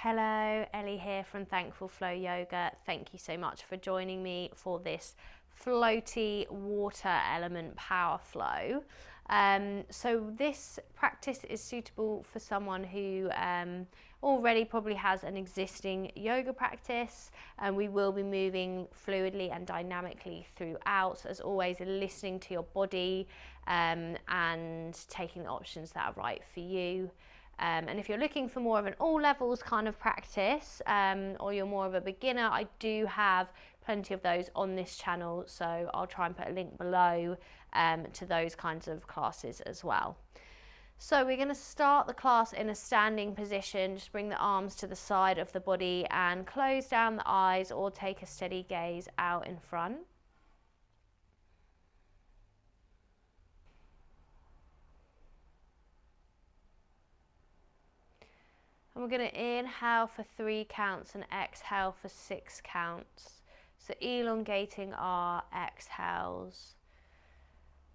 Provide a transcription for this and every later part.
Hello, Elly here from Thankful Flow Yoga. Thank you so much for joining me for this floaty water element power flow. So this practice is suitable for someone who already probably has an existing yoga practice, and we will be moving fluidly and dynamically throughout. So as always, listening to your body and taking the options that are right for you. And if you're looking for more of an all levels kind of practice, or you're more of a beginner, I do have plenty of those on this channel, so I'll try and put a link below to those kinds of classes as well. So we're going to start the class in a standing position. Just bring the arms to the side of the body and close down the eyes, or take a steady gaze out in front. And we're going to inhale for 3 counts and exhale for 6 counts. So elongating our exhales.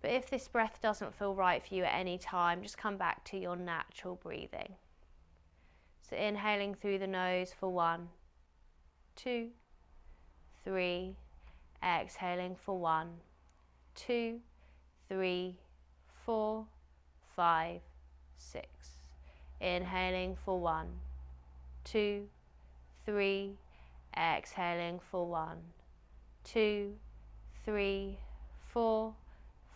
But if this breath doesn't feel right for you at any time, just come back to your natural breathing. So inhaling through the nose for 1, 2, 3. Exhaling for 1, 2, 3, 4, 5, 6. Inhaling for 1, 2, 3, exhaling for 1, 2, 3, 4,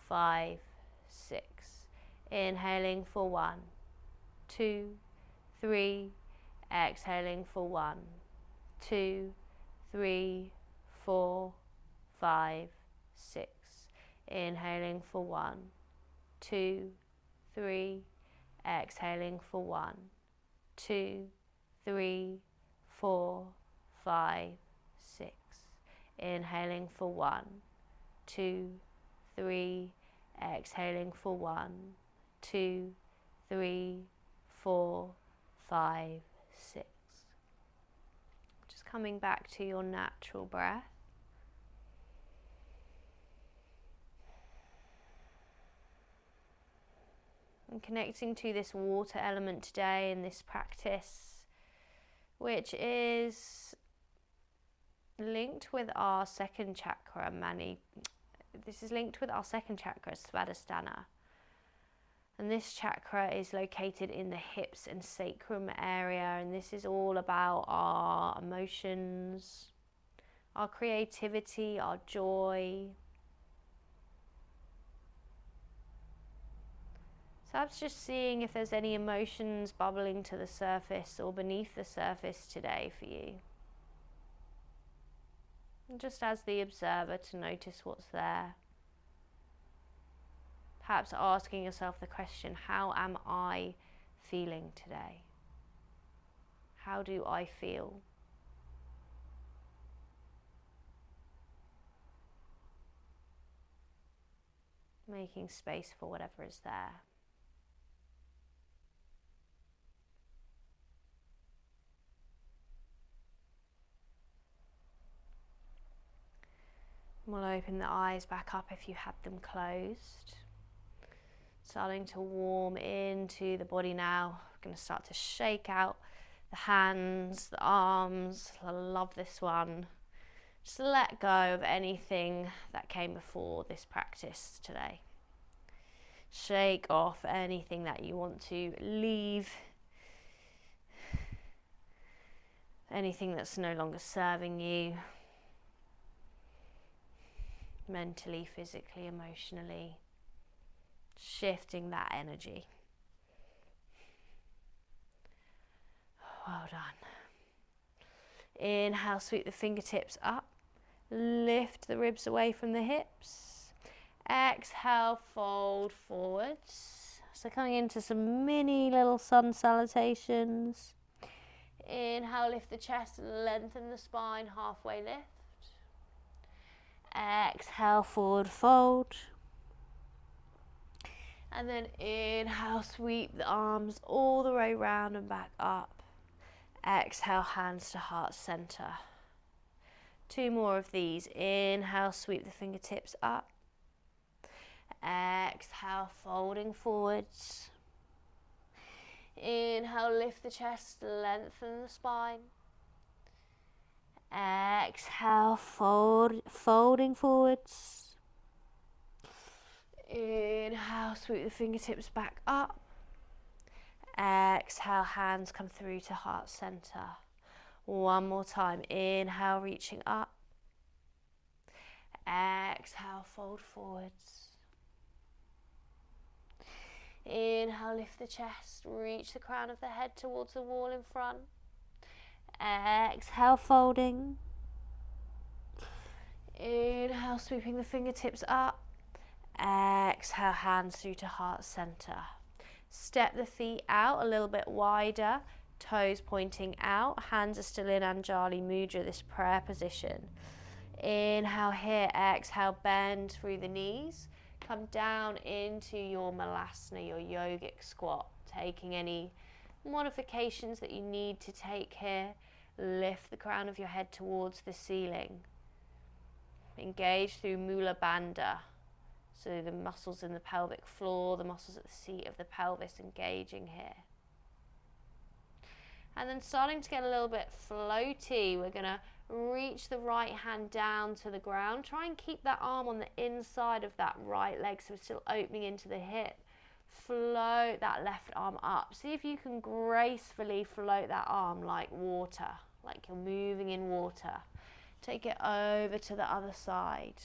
5, 6. Inhaling for 1, 2, 3, exhaling for 1, 2, 3, 4, 5, 6. Inhaling for 1, 2, 3, exhaling for 1, 2, 3, 4, 5, 6. Inhaling for 1, 2, 3, exhaling for 1, 2, 3, 4, 5, 6. Just coming back to your natural breath. And connecting to this water element today in this practice, which is linked with our second chakra, This is linked with our second chakra, Svadhisthana. And this chakra is located in the hips and sacrum area, and this is all about our emotions, our creativity, our joy. So I'm just seeing if there's any emotions bubbling to the surface or beneath the surface today for you. And just as the observer, to notice what's there. Perhaps asking yourself the question, how am I feeling today? How do I feel? Making space for whatever is there. We'll open the eyes back up if you had them closed. Starting to warm into the body now. We're going to start to shake out the hands, the arms. I love this one. Just let go of anything that came before this practice today. Shake off anything that you want to leave. Anything that's no longer serving you. Mentally, physically, emotionally, shifting that energy. Well done. Inhale, sweep the fingertips up, lift the ribs away from the hips. Exhale, fold forwards. So coming into some mini little sun salutations. Inhale, lift the chest, lengthen the spine, halfway lift. Exhale, forward fold. And then inhale, sweep the arms all the way round and back up. Exhale, hands to heart center. 2 more of these. Inhale, sweep the fingertips up. Exhale, folding forwards. Inhale, lift the chest, lengthen the spine. Exhale, folding forwards. Inhale, sweep the fingertips back up. Exhale, hands come through to heart center. One more time. Inhale, reaching up. Exhale, fold forwards. Inhale, lift the chest, reach the crown of the head towards the wall in front. Exhale, folding. Inhale, sweeping the fingertips up. Exhale, hands through to heart center. Step the feet out a little bit wider, toes pointing out, hands are still in Anjali Mudra, this prayer position. Inhale here, exhale, bend through the knees. Come down into your Malasana, your yogic squat, taking any modifications that you need to take here. Lift the crown of your head towards the ceiling. Engage through Mula Bandha, so the muscles in the pelvic floor, the muscles at the seat of the pelvis engaging here. And then starting to get a little bit floaty, we're going to reach the right hand down to the ground. Try and keep that arm on the inside of that right leg, so we're still opening into the hip. Float that left arm up. See if you can gracefully float that arm like water, like you're moving in water. Take it over to the other side.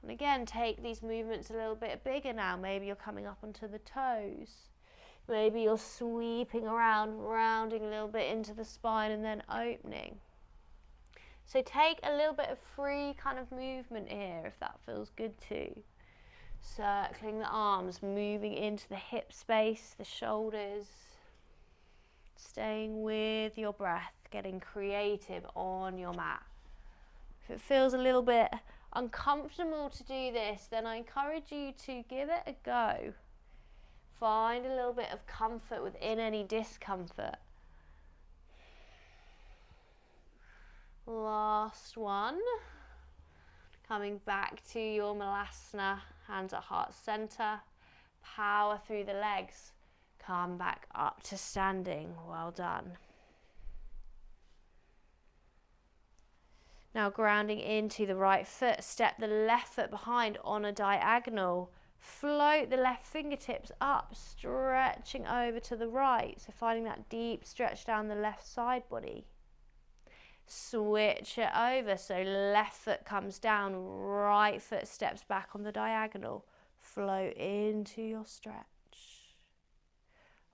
And again, take these movements a little bit bigger now. Maybe you're coming up onto the toes. Maybe you're sweeping around, rounding a little bit into the spine and then opening. So take a little bit of free kind of movement here if that feels good too. Circling the arms, moving into the hip space, the shoulders. Staying with your breath, getting creative on your mat. If it feels a little bit uncomfortable to do this, then I encourage you to give it a go. Find a little bit of comfort within any discomfort. Last one. Coming back to your Malasana, hands at heart center. Power through the legs. Come back up to standing. Well done. Now grounding into the right foot, step the left foot behind on a diagonal. Float the left fingertips up, stretching over to the right. So finding that deep stretch down the left side body. Switch it over, so left foot comes down, right foot steps back on the diagonal. Float into your stretch.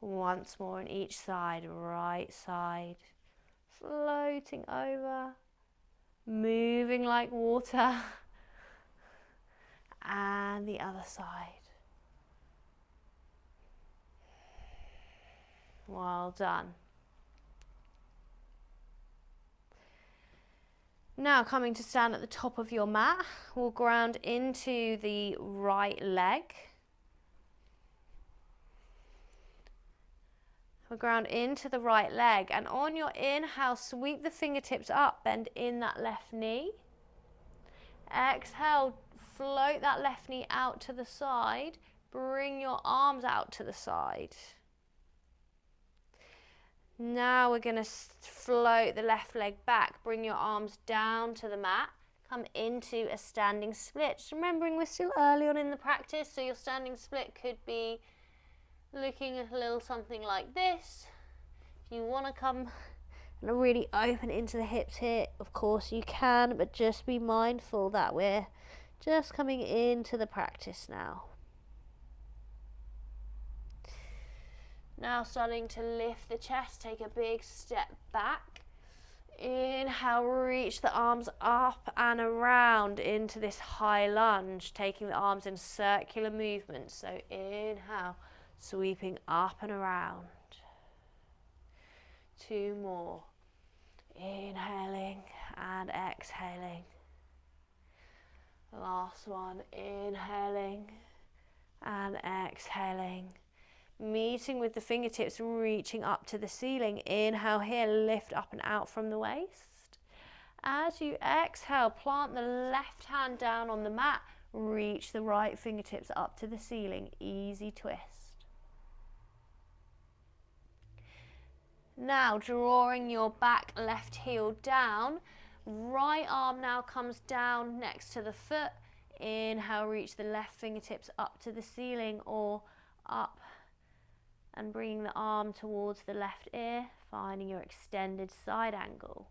Once more on each side, right side. Floating over. Moving like water. And the other side. Well done. Now coming to stand at the top of your mat, we'll ground into the right leg. We'll ground into the right leg, and on your inhale, sweep the fingertips up, bend in that left knee. Exhale, float that left knee out to the side, bring your arms out to the side. Now we're going to float the left leg back, bring your arms down to the mat, come into a standing split. Just remembering we're still early on in the practice, so your standing split could be looking a little something like this. If you want to come and really open into the hips here, of course you can, but just be mindful that we're just coming into the practice now. Now starting to lift the chest, take a big step back. Inhale, reach the arms up and around into this high lunge, taking the arms in circular movement. So inhale, sweeping up and around. 2 more. Inhaling and exhaling. Last one, inhaling and exhaling. Meeting with the fingertips, reaching up to the ceiling. Inhale here, lift up and out from the waist. As you exhale, plant the left hand down on the mat. Reach the right fingertips up to the ceiling. Easy twist. Now drawing your back left heel down, right arm now comes down next to the foot. Inhale, reach the left fingertips up to the ceiling or up and bringing the arm towards the left ear, finding your extended side angle.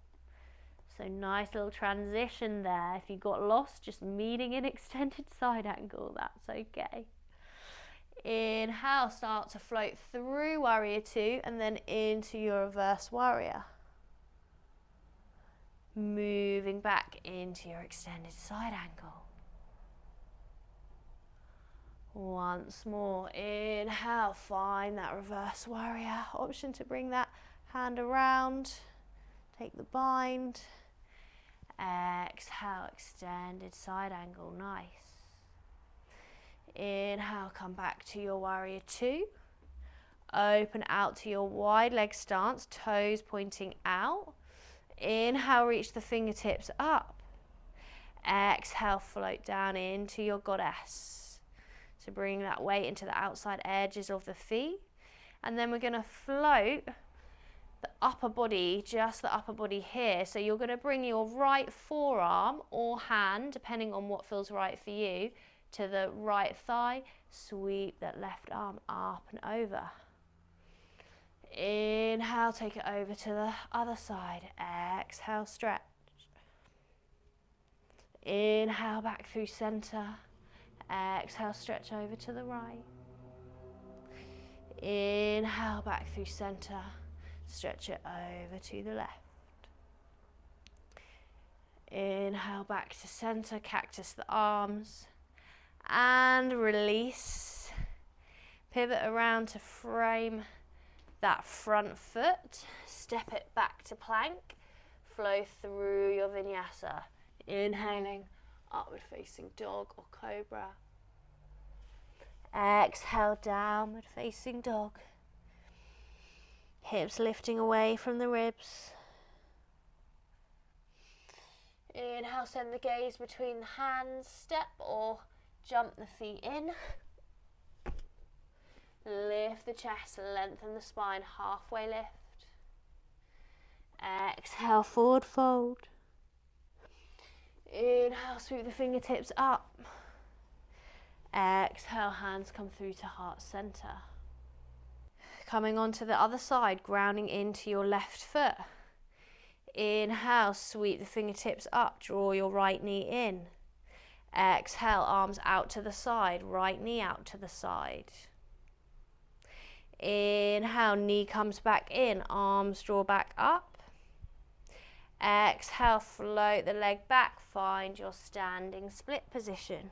So nice little transition there. If you got lost just meeting an extended side angle, that's okay. Inhale, start to float through warrior two and then into your reverse warrior. Moving back into your extended side angle. Once more, inhale, find that reverse warrior. Option to bring that hand around, take the bind. Exhale, extended side angle, nice. Inhale, come back to your warrior two. Open out to your wide leg stance, toes pointing out. Inhale, reach the fingertips up. Exhale, float down into your goddess. So bring that weight into the outside edges of the feet. And then we're going to float the upper body, just the upper body here. So you're going to bring your right forearm or hand, depending on what feels right for you, to the right thigh. Sweep that left arm up and over. Inhale, take it over to the other side. Exhale, stretch. Inhale, back through center. Exhale, stretch over to the right. Inhale, back through center. Stretch it over to the left. Inhale, back to center, cactus the arms. And release. Pivot around to frame that front foot. Step it back to plank. Flow through your vinyasa. Inhaling, upward facing dog or cobra. Exhale, downward facing dog. Hips lifting away from the ribs. Inhale, send the gaze between the hands, step or jump the feet in. Lift the chest, lengthen the spine, halfway lift. Exhale, forward fold. Inhale, sweep the fingertips up. Exhale, hands come through to heart center. Coming onto the other side, grounding into your left foot. Inhale, sweep the fingertips up, draw your right knee in. Exhale, arms out to the side, right knee out to the side. Inhale, knee comes back in, arms draw back up. Exhale, float the leg back, find your standing split position.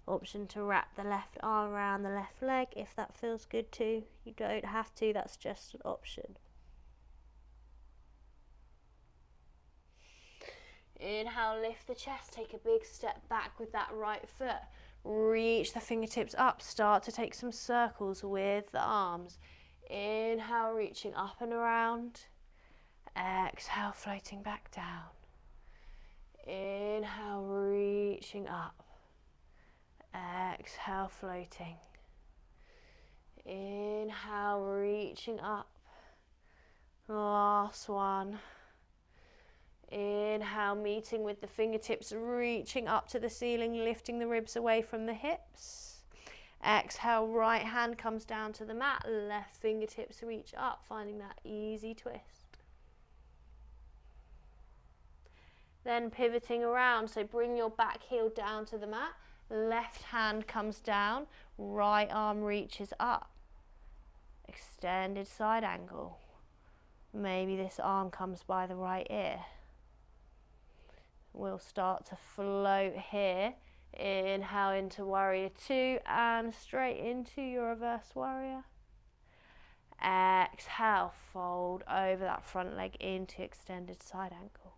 Option to wrap the left arm around the left leg if that feels good too. You don't have to, that's just an option. Inhale, lift the chest, take a big step back with that right foot. Reach the fingertips up, start to take some circles with the arms. Inhale, reaching up and around. Exhale, floating back down. Inhale, reaching up. Exhale, floating. Inhale, reaching up. Last one. Inhale, meeting with the fingertips, reaching up to the ceiling, lifting the ribs away from the hips. Exhale, right hand comes down to the mat, left fingertips reach up, finding that easy twist. Then pivoting around, so bring your back heel down to the mat, left hand comes down, right arm reaches up. Extended side angle. Maybe this arm comes by the right ear. We'll start to float here. Inhale into warrior two and straight into your reverse warrior. Exhale, fold over that front leg into extended side ankle.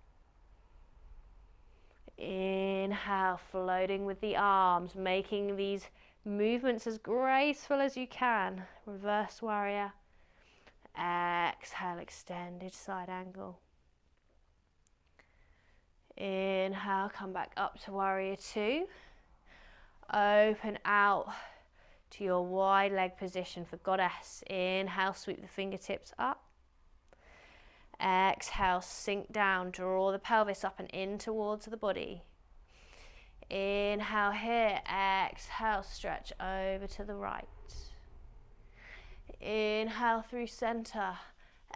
Inhale, floating with the arms, making these movements as graceful as you can. Reverse warrior. Exhale, extended side angle. Inhale, come back up to warrior two. Open out to your wide leg position for goddess. Inhale, sweep the fingertips up. Exhale, sink down, draw the pelvis up and in towards the body. Inhale here, exhale, stretch over to the right. Inhale through center,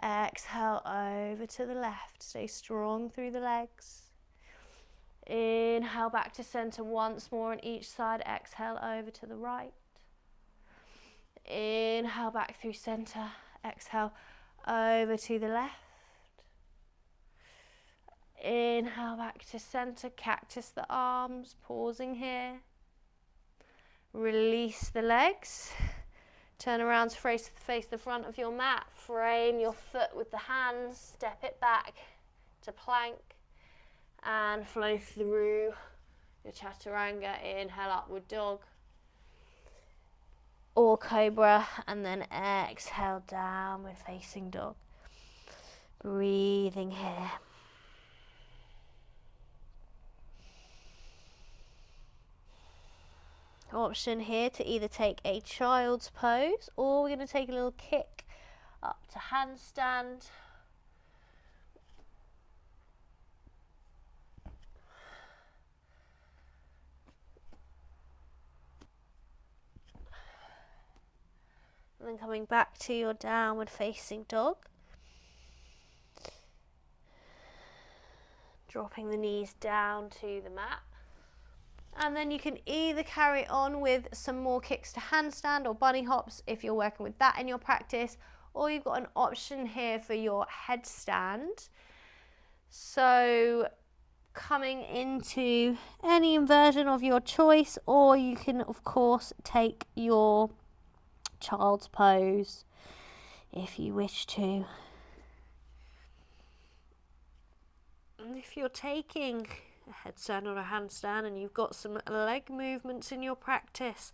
exhale over to the left. Stay strong through the legs. Inhale back to center once more on each side, exhale over to the right. Inhale back through center, exhale over to the left. Inhale back to center, cactus the arms, pausing here. Release the legs. Turn around to face the front of your mat. Frame your foot with the hands, step it back to plank and flow through your chaturanga. Inhale, upward dog or cobra, and then exhale, downward facing dog. Breathing here. Option here to either take a child's pose, or we're going to take a little kick up to handstand. And then coming back to your downward facing dog. Dropping the knees down to the mat. And then you can either carry on with some more kicks to handstand or bunny hops if you're working with that in your practice, or you've got an option here for your headstand. So coming into any inversion of your choice, or you can of course take your child's pose if you wish to. And if you're taking a headstand or a handstand and you've got some leg movements in your practice,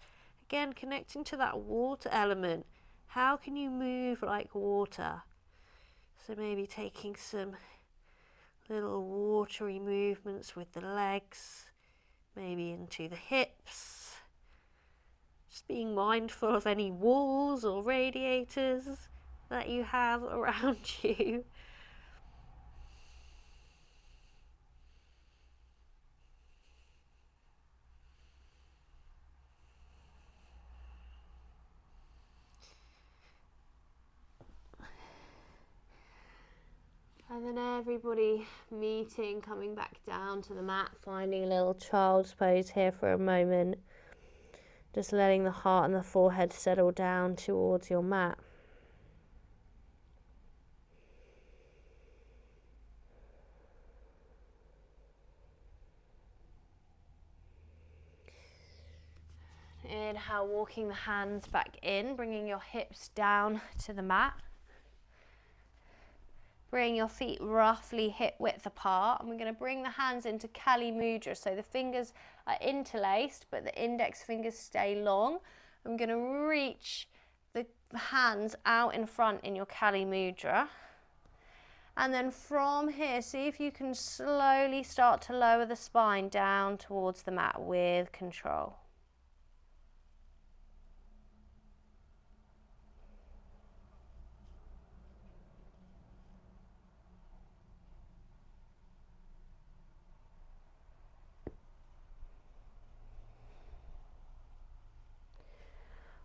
again connecting to that water element, how can you move like water? So maybe taking some little watery movements with the legs, maybe into the hips, just being mindful of any walls or radiators that you have around you. And then everybody meeting, coming back down to the mat, finding a little child's pose here for a moment. Just letting the heart and the forehead settle down towards your mat. Inhale, walking the hands back in, bringing your hips down to the mat. Bring your feet roughly hip width apart, and we're going to bring the hands into Kali Mudra. So the fingers are interlaced, but the index fingers stay long. I'm going to reach the hands out in front in your Kali Mudra. And then from here, see if you can slowly start to lower the spine down towards the mat with control.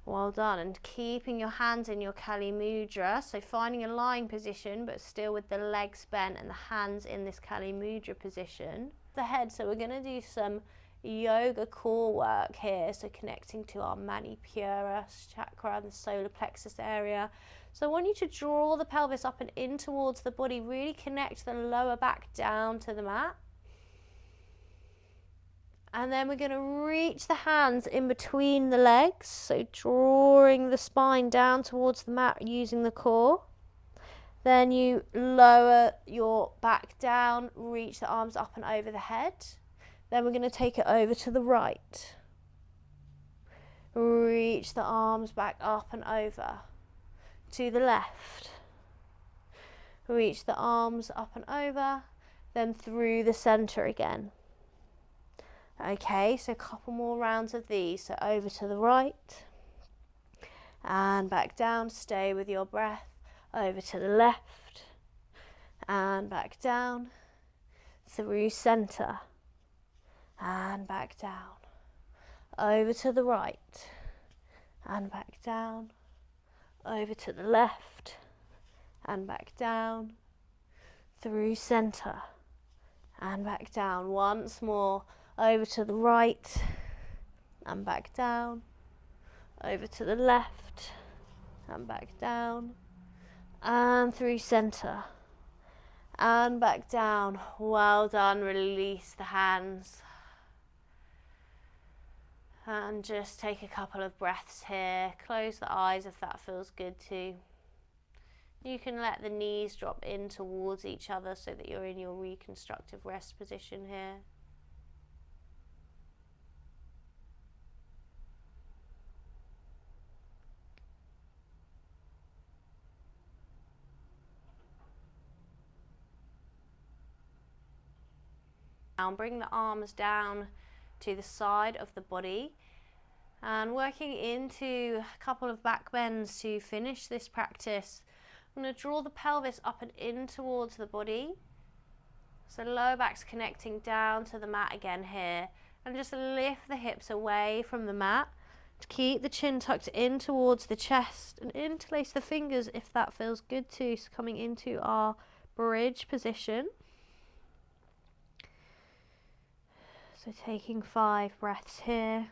Well done, and keeping your hands in your Kali Mudra, so finding a lying position but still with the legs bent and the hands in this Kali Mudra position. The head, so we're going to do some yoga core work here, so connecting to our Manipura chakra, the solar plexus area. So I want you to draw the pelvis up and in towards the body, really connect the lower back down to the mat. And then we're going to reach the hands in between the legs, so drawing the spine down towards the mat using the core. Then you lower your back down, reach the arms up and over the head. Then we're going to take it over to the right. Reach the arms back up and over to the left. Reach the arms up and over, then through the center again. Okay, so a couple more rounds of these. So over to the right, and back down. Stay with your breath. Over to the left and back down, through center and back down, over to the right and back down, over to the left and back down, through center and back down. Once more, over to the right and back down, over to the left and back down, and through center and back down. Well done. Release the hands and just take a couple of breaths here. Close the eyes if that feels good too. You can let the knees drop in towards each other so that you're in your reconstructive rest position here. Now bring the arms down to the side of the body and working into a couple of back bends to finish this practice. I'm going to draw the pelvis up and in towards the body. So lower back's connecting down to the mat again here, and just lift the hips away from the mat to keep the chin tucked in towards the chest, and interlace the fingers if that feels good too. So coming into our bridge position. So taking 5 breaths here.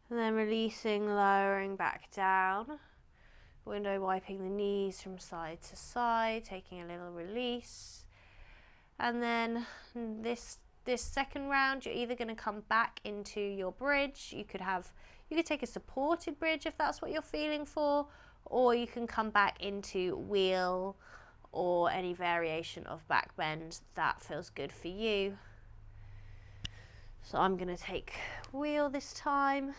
And then releasing, lowering back down. Window wiping the knees from side to side, taking a little release. And then this second round, you're either going to come back into your bridge. You could take a supported bridge if that's what you're feeling for, or you can come back into wheel or any variation of back bend that feels good for you. So I'm going to take wheel this time.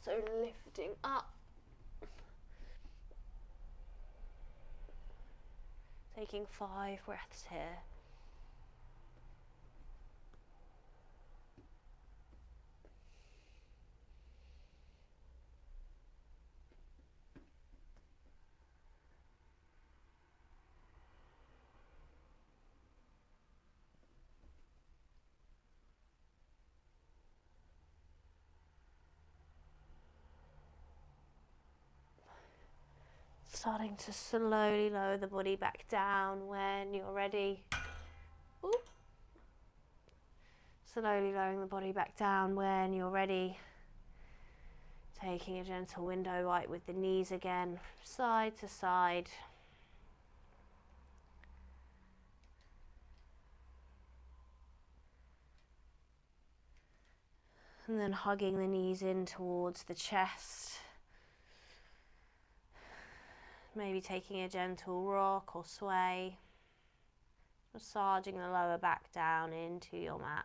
So lifting up, taking 5 breaths here. Starting to slowly lower the body back down when you're ready. Ooh. Slowly lowering the body back down when you're ready. Taking a gentle window wipe with the knees again, side to side. And then hugging the knees in towards the chest. Maybe taking a gentle rock or sway, massaging the lower back down into your mat.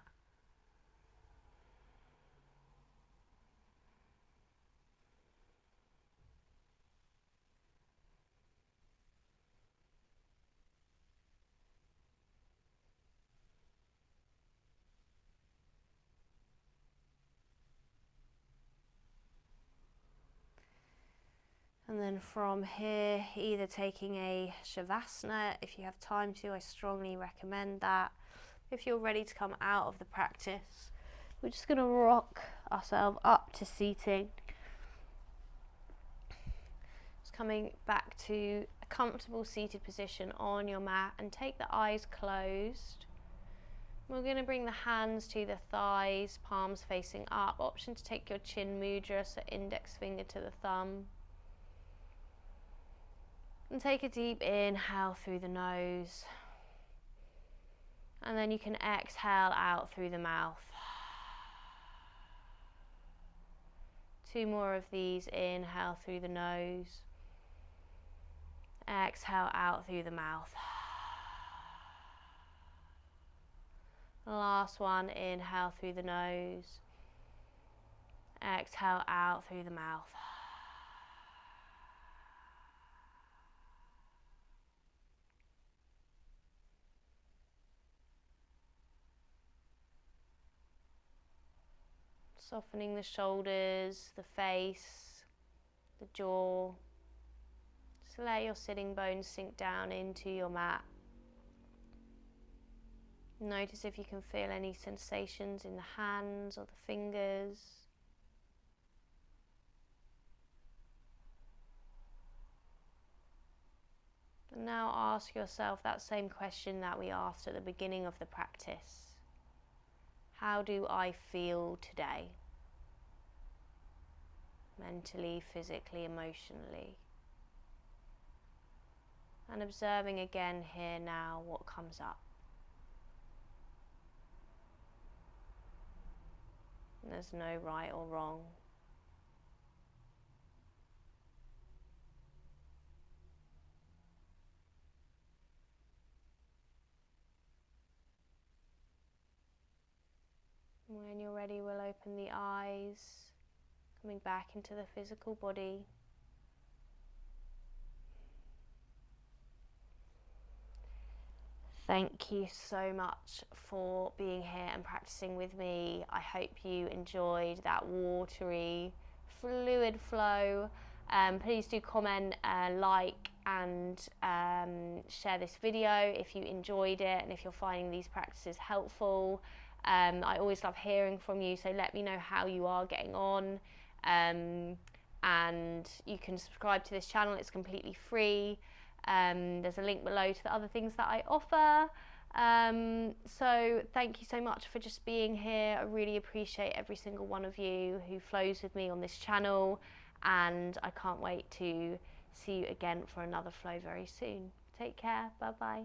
And then from here, either taking a shavasana, if you have time to, I strongly recommend that. If you're ready to come out of the practice, we're just going to rock ourselves up to seating. Just coming back to a comfortable seated position on your mat and take the eyes closed. We're going to bring the hands to the thighs, palms facing up. Option to take your chin mudra, so index finger to the thumb. And take a deep inhale through the nose. And then you can exhale out through the mouth. 2 more of these. Inhale through the nose. Exhale out through the mouth. Last one. Inhale through the nose. Exhale out through the mouth. Softening the shoulders, the face, the jaw. Just let your sitting bones sink down into your mat. Notice if you can feel any sensations in the hands or the fingers. And now ask yourself that same question that we asked at the beginning of the practice. How do I feel today? Mentally, physically, emotionally. And observing again here now what comes up. And there's no right or wrong. When you're ready, we'll open the eyes, coming back into the physical body. Thank you so much for being here and practicing with me. I hope you enjoyed that watery, fluid flow. Please do comment, like and share this video if you enjoyed it and if you're finding these practices helpful. I always love hearing from you, so let me know how you are getting on. And you can subscribe to this channel, it's completely free. There's a link below to the other things that I offer. So thank you so much for just being here. I really appreciate every single one of you who flows with me on this channel, and I can't wait to see you again for another flow very soon. Take care, bye bye.